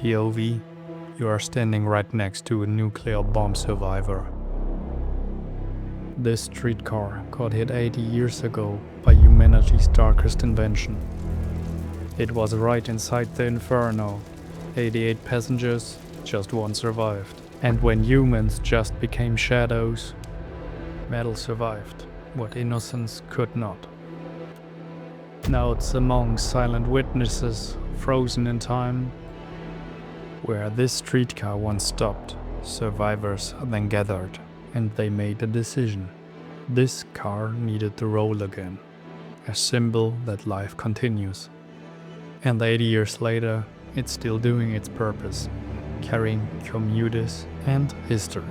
POV, you are standing right next to a nuclear bomb survivor. This streetcar got hit 80 years ago by humanity's darkest invention. It was right inside the inferno. 88 passengers, just one survived. And when humans just became shadows, metal survived what innocence could not. Now it's among silent witnesses, frozen in time. Where this streetcar once stopped, survivors then gathered, and they made a decision. This car needed to roll again, a symbol that life continues. And 80 years later, it's still doing its purpose, carrying commuters and history.